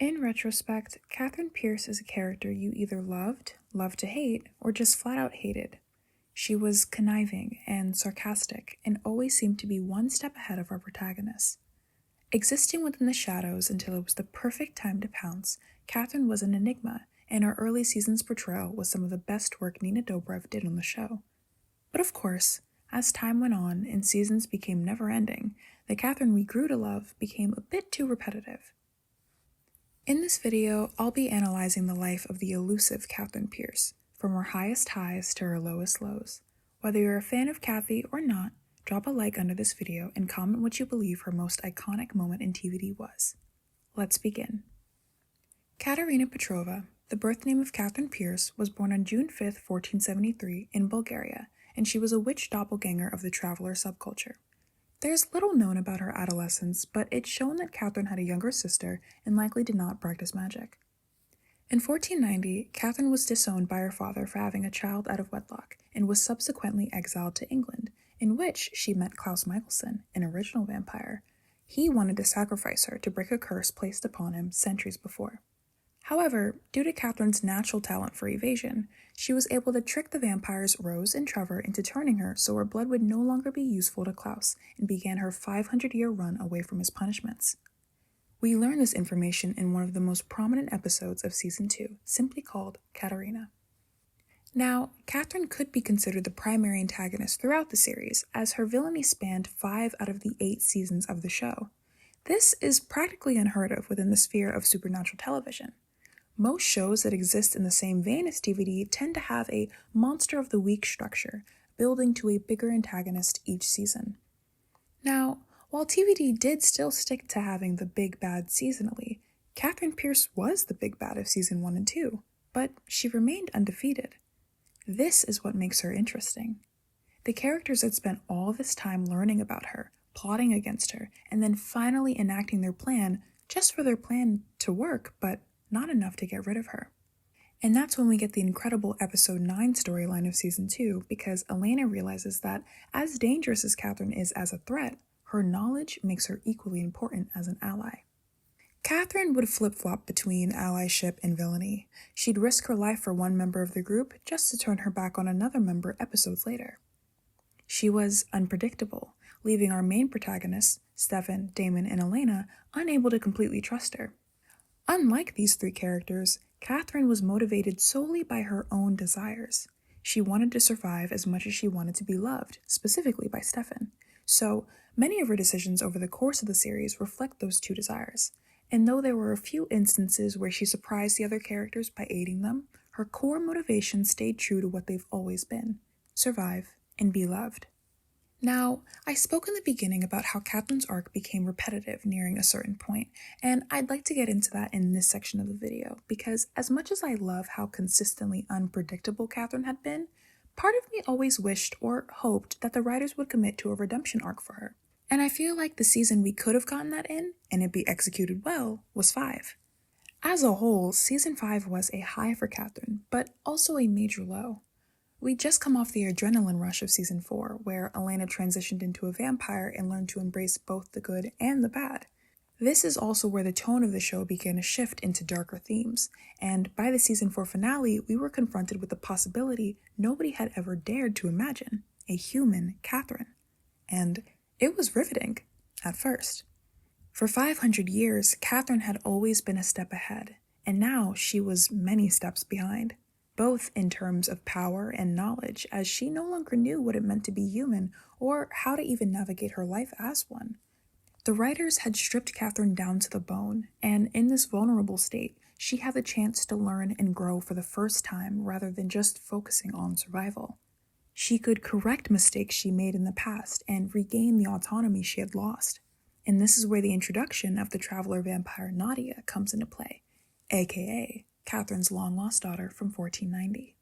In retrospect, Katherine Pierce is a character you either loved to hate, or just flat out hated. She was conniving and sarcastic and always seemed to be one step ahead of our protagonist. Existing within the shadows until it was the perfect time to pounce, Katherine was an enigma, and her early season's portrayal was some of the best work Nina Dobrev did on the show. But of course, as time went on and seasons became never-ending, the Katherine we grew to love became a bit too repetitive. In this video, I'll be analyzing the life of the elusive Katherine Pierce, from her highest highs to her lowest lows. Whether you're a fan of Kathy or not, drop a like under this video and comment what you believe her most iconic moment in TVD was. Let's begin. Katerina Petrova, the birth name of Katherine Pierce, was born on June 5, 1473, in Bulgaria, and she was a witch doppelganger of the traveler subculture. There's little known about her adolescence, but it's shown that Katherine had a younger sister and likely did not practice magic. In 1490, Katherine was disowned by her father for having a child out of wedlock and was subsequently exiled to England, in which she met Klaus Michelson, an original vampire. He wanted to sacrifice her to break a curse placed upon him centuries before. However, due to Katherine's natural talent for evasion, she was able to trick the vampires Rose and Trevor into turning her so her blood would no longer be useful to Klaus, and began her 500-year run away from his punishments. We learn this information in one of the most prominent episodes of Season 2, simply called Katharina. Now, Katherine could be considered the primary antagonist throughout the series, as her villainy spanned 5 out of the 8 seasons of the show. This is practically unheard of within the sphere of supernatural television. Most shows that exist in the same vein as TVD tend to have a monster of the week structure, building to a bigger antagonist each season. Now, while TVD did still stick to having the big bad seasonally, Katherine Pierce was the big bad of Season 1 and 2, but she remained undefeated. This is what makes her interesting. The characters had spent all this time learning about her, plotting against her, and then finally enacting their plan just for their plan to work, but not enough to get rid of her. And that's when we get the incredible Episode 9 storyline of Season 2, because Elena realizes that as dangerous as Katherine is as a threat, her knowledge makes her equally important as an ally. Katherine would flip-flop between allyship and villainy. She'd risk her life for one member of the group just to turn her back on another member episodes later. She was unpredictable, leaving our main protagonists, Stefan, Damon, and Elena, unable to completely trust her. Unlike these 3 characters, Katherine was motivated solely by her own desires. She wanted to survive as much as she wanted to be loved, specifically by Stefan. So, many of her decisions over the course of the series reflect those 2 desires. And though there were a few instances where she surprised the other characters by aiding them, her core motivation stayed true to what they've always been: survive and be loved. Now, I spoke in the beginning about how Katherine's arc became repetitive nearing a certain point, and I'd like to get into that in this section of the video, because as much as I love how consistently unpredictable Katherine had been, part of me always wished or hoped that the writers would commit to a redemption arc for her. And I feel like the season we could have gotten that in, and it be executed well, was 5. As a whole, Season 5 was a high for Katherine, but also a major low. We'd just come off the adrenaline rush of Season 4, where Elena transitioned into a vampire and learned to embrace both the good and the bad. This is also where the tone of the show began to shift into darker themes, and by the Season 4 finale, we were confronted with the possibility nobody had ever dared to imagine: a human Katherine. And it was riveting, at first. For 500 years, Katherine had always been a step ahead, and now she was many steps behind, both in terms of power and knowledge, as she no longer knew what it meant to be human or how to even navigate her life as one. The writers had stripped Katherine down to the bone, and in this vulnerable state, she had the chance to learn and grow for the first time rather than just focusing on survival. She could correct mistakes she made in the past and regain the autonomy she had lost. And this is where the introduction of the traveler vampire Nadia comes into play, aka Katherine's long-lost daughter from 1490.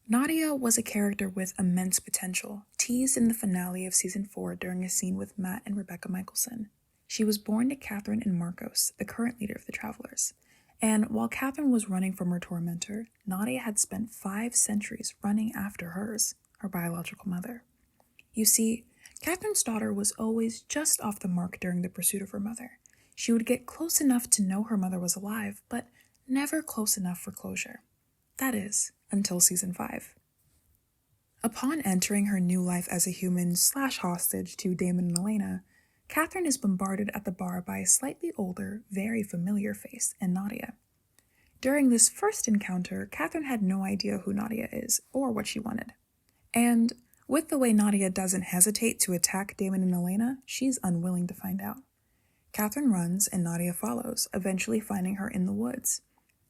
Nadia was a character with immense potential, teased in the finale of Season 4 during a scene with Matt and Rebecca Michelson. She was born to Katherine and Marcos, the current leader of the Travelers. And while Katherine was running from her tormentor, Nadia had spent 5 centuries running after hers, her biological mother. You see, Katherine's daughter was always just off the mark during the pursuit of her mother. She would get close enough to know her mother was alive, but never close enough for closure. That is, until season 5. Upon entering her new life as a human/hostage to Damon and Elena, Katherine is bombarded at the bar by a slightly older, very familiar face in Nadia. During this first encounter, Katherine had no idea who Nadia is or what she wanted. And with the way Nadia doesn't hesitate to attack Damon and Elena, she's unwilling to find out. Katherine runs and Nadia follows, eventually finding her in the woods.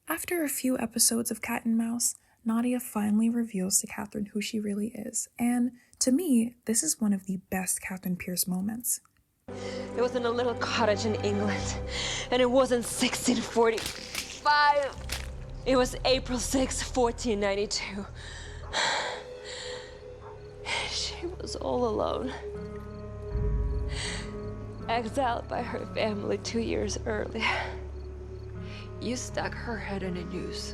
After a few episodes of cat and mouse, Nadia finally reveals to Katherine who she really is, and to me, this is one of the best Katherine Pierce moments. It was in a little cottage in England, and it wasn't 1645. It was April 6, 1492. She was all alone, exiled by her family 2 years earlier. You stuck her head in a noose,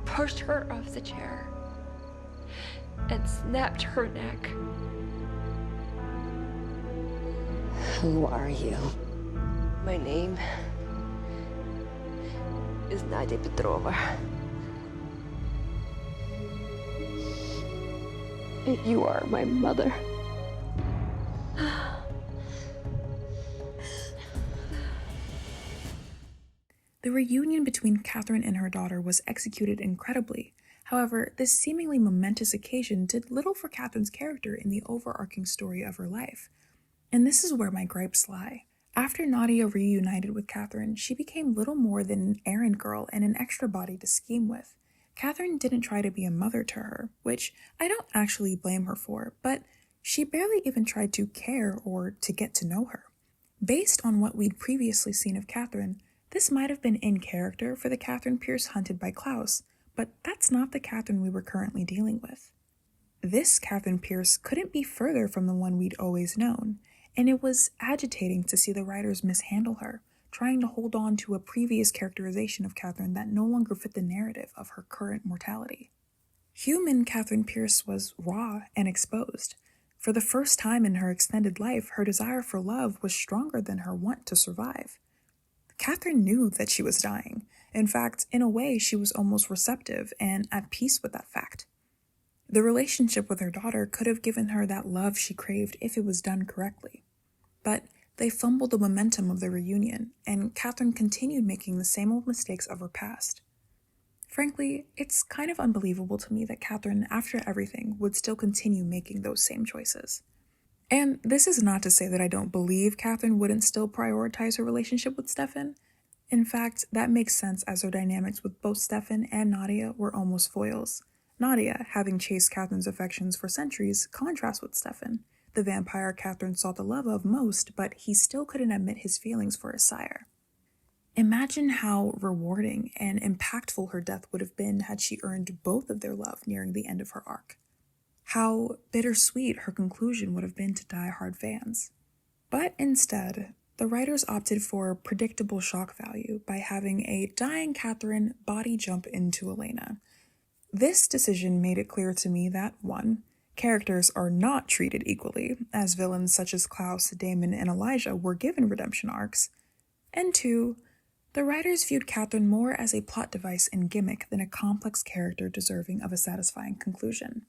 pushed her off the chair, and snapped her neck. Who are you? My name is Nadia Petrova. And you are my mother. The reunion between Katherine and her daughter was executed incredibly. However, this seemingly momentous occasion did little for Katherine's character in the overarching story of her life. And this is where my gripes lie. After Nadia reunited with Katherine, she became little more than an errand girl and an extra body to scheme with. Katherine didn't try to be a mother to her, which I don't actually blame her for, but she barely even tried to care or to get to know her. Based on what we'd previously seen of Katherine, this might have been in character for the Katherine Pierce hunted by Klaus, but that's not the Katherine we were currently dealing with. This Katherine Pierce couldn't be further from the one we'd always known, and it was agitating to see the writers mishandle her, trying to hold on to a previous characterization of Katherine that no longer fit the narrative of her current mortality. Human Katherine Pierce was raw and exposed. For the first time in her extended life, her desire for love was stronger than her want to survive. Katherine knew that she was dying. In fact, in a way, she was almost receptive and at peace with that fact. The relationship with her daughter could have given her that love she craved if it was done correctly. But they fumbled the momentum of the reunion, and Katherine continued making the same old mistakes of her past. Frankly, it's kind of unbelievable to me that Katherine, after everything, would still continue making those same choices. And this is not to say that I don't believe Katherine wouldn't still prioritize her relationship with Stefan. In fact, that makes sense as their dynamics with both Stefan and Nadia were almost foils. Nadia, having chased Katherine's affections for centuries, contrasts with Stefan, the vampire Katherine sought the love of most, but he still couldn't admit his feelings for his sire. Imagine how rewarding and impactful her death would have been had she earned both of their love nearing the end of her arc. How bittersweet her conclusion would have been to die-hard fans. But instead, the writers opted for predictable shock value by having a dying Katherine body jump into Elena. This decision made it clear to me that 1. Characters are not treated equally, as villains such as Klaus, Damon, and Elijah were given redemption arcs, and 2. The writers viewed Katherine more as a plot device and gimmick than a complex character deserving of a satisfying conclusion.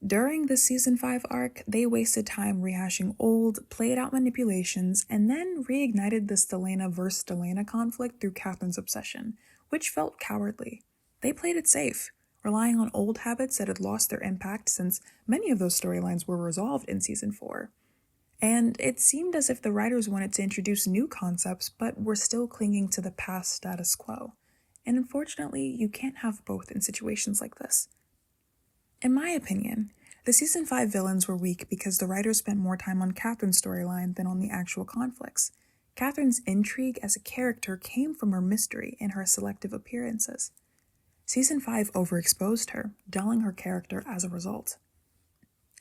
During the Season 5 arc, they wasted time rehashing old, played-out manipulations and then reignited the Stelena vs. Stelena conflict through Katherine's obsession, which felt cowardly. They played it safe, relying on old habits that had lost their impact since many of those storylines were resolved in Season 4. And it seemed as if the writers wanted to introduce new concepts but were still clinging to the past status quo. And unfortunately, you can't have both in situations like this. In my opinion, the Season 5 villains were weak because the writers spent more time on Katherine's storyline than on the actual conflicts. Katherine's intrigue as a character came from her mystery and her selective appearances. Season 5 overexposed her, dulling her character as a result.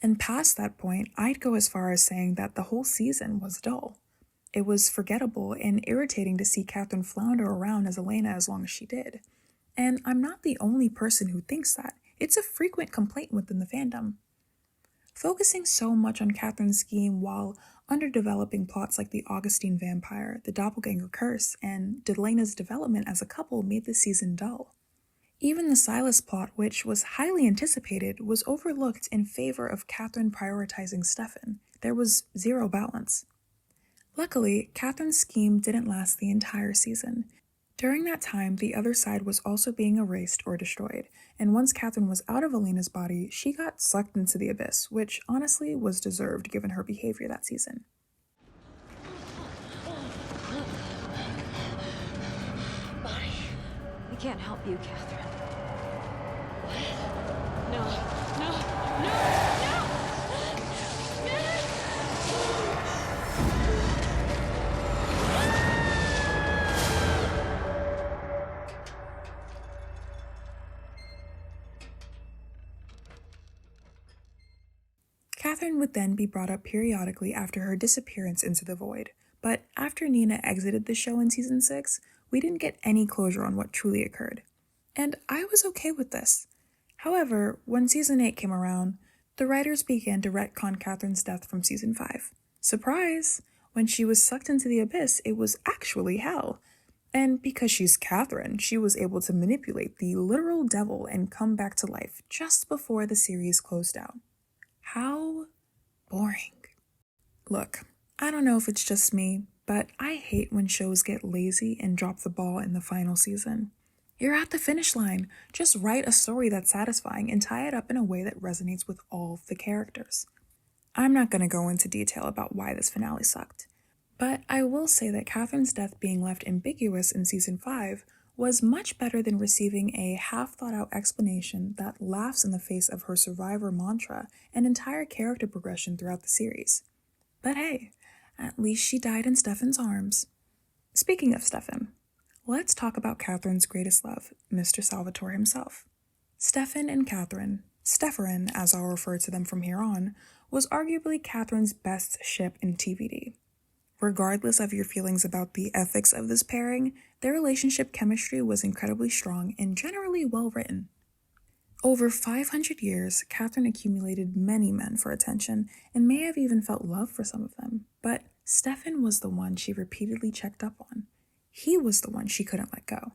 And past that point, I'd go as far as saying that the whole season was dull. It was forgettable and irritating to see Katherine flounder around as Elena as long as she did. And I'm not the only person who thinks that. It's a frequent complaint within the fandom. Focusing so much on Katherine's scheme while underdeveloping plots like the Augustine vampire, the doppelganger curse, and Delena's development as a couple made the season dull. Even the Silas plot, which was highly anticipated, was overlooked in favor of Katherine prioritizing Stefan. There was zero balance. Luckily, Katherine's scheme didn't last the entire season. During that time, the other side was also being erased or destroyed, and once Katherine was out of Elena's body, she got sucked into the abyss, which honestly was deserved given her behavior that season. Bonnie, we can't help you, Katherine. What? No, no, no, no! Katherine would then be brought up periodically after her disappearance into the void, but after Nina exited the show in season 6, we didn't get any closure on what truly occurred. And I was okay with this. However, when season 8 came around, the writers began to retcon Katherine's death from season 5. Surprise! When she was sucked into the abyss, it was actually hell. And because she's Katherine, she was able to manipulate the literal devil and come back to life just before the series closed out. How boring. Look, I don't know if it's just me, but I hate when shows get lazy and drop the ball in the final season. You're at the finish line. Just write a story that's satisfying and tie it up in a way that resonates with all of the characters. I'm not going to go into detail about why this finale sucked, but I will say that Katherine's death being left ambiguous in season 5 was much better than receiving a half-thought-out explanation that laughs in the face of her survivor mantra and entire character progression throughout the series. But hey, at least she died in Stefan's arms. Speaking of Stefan, let's talk about Katherine's greatest love, Mr. Salvatore himself. Stefan and Katherine, steferine as I'll refer to them from here on, was arguably Katherine's best ship in TVD. Regardless of your feelings about the ethics of this pairing, their relationship chemistry was incredibly strong and generally well written. Over 500 years, Katherine accumulated many men for attention and may have even felt love for some of them, but Stefan was the one she repeatedly checked up on. He was the one she couldn't let go.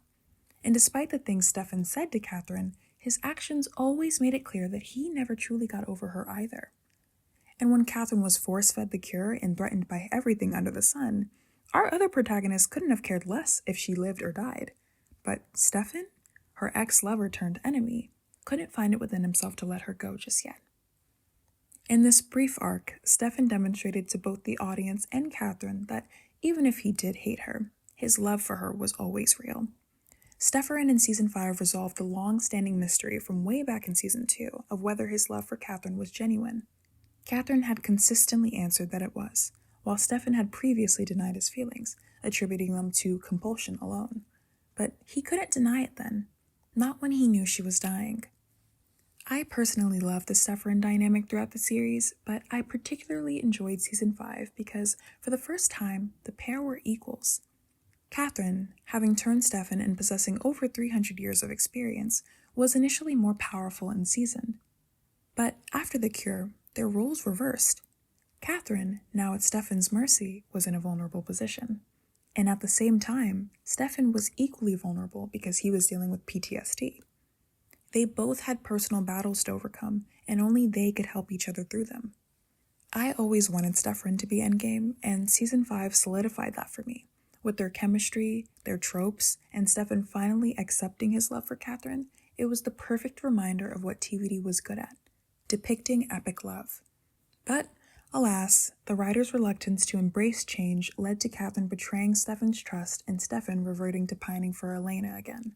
And despite the things Stefan said to Katherine, his actions always made it clear that he never truly got over her either. And when Katherine was force-fed the cure and threatened by everything under the sun, our other protagonist couldn't have cared less if she lived or died. But Stefan, her ex-lover turned enemy, couldn't find it within himself to let her go just yet. In this brief arc, Stefan demonstrated to both the audience and Katherine that even if he did hate her, his love for her was always real. Steferine in season 5 resolved the long-standing mystery from way back in season 2 of whether his love for Katherine was genuine. Katherine had consistently answered that it was, while Stefan had previously denied his feelings, attributing them to compulsion alone. But he couldn't deny it then, not when he knew she was dying. I personally loved the Steferine dynamic throughout the series, but I particularly enjoyed season 5 because, for the first time, the pair were equals. Katherine, having turned Stefan and possessing over 300 years of experience, was initially more powerful and seasoned. But after the cure, their roles reversed. Katherine, now at Stefan's mercy, was in a vulnerable position. And at the same time, Stefan was equally vulnerable because he was dealing with PTSD. They both had personal battles to overcome, and only they could help each other through them. I always wanted Steferine to be endgame, and season 5 solidified that for me. With their chemistry, their tropes, and Stefan finally accepting his love for Katherine, it was the perfect reminder of what TVD was good at, depicting epic love. But, alas, the writer's reluctance to embrace change led to Katherine betraying Stefan's trust and Stefan reverting to pining for Elena again.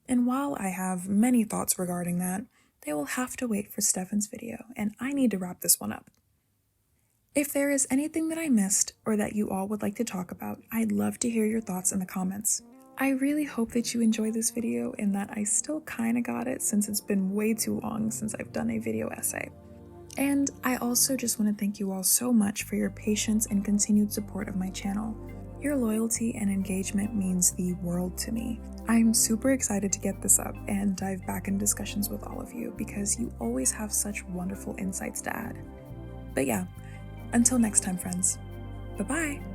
And while I have many thoughts regarding that, they will have to wait for Stefan's video, and I need to wrap this one up. If there is anything that I missed or that you all would like to talk about, I'd love to hear your thoughts in the comments. I really hope that you enjoyed this video and that I still kinda got it since it's been way too long since I've done a video essay. And I also just want to thank you all so much for your patience and continued support of my channel. Your loyalty and engagement means the world to me. I'm super excited to get this up and dive back in discussions with all of you because you always have such wonderful insights to add. But yeah, until next time, friends, Bye-bye.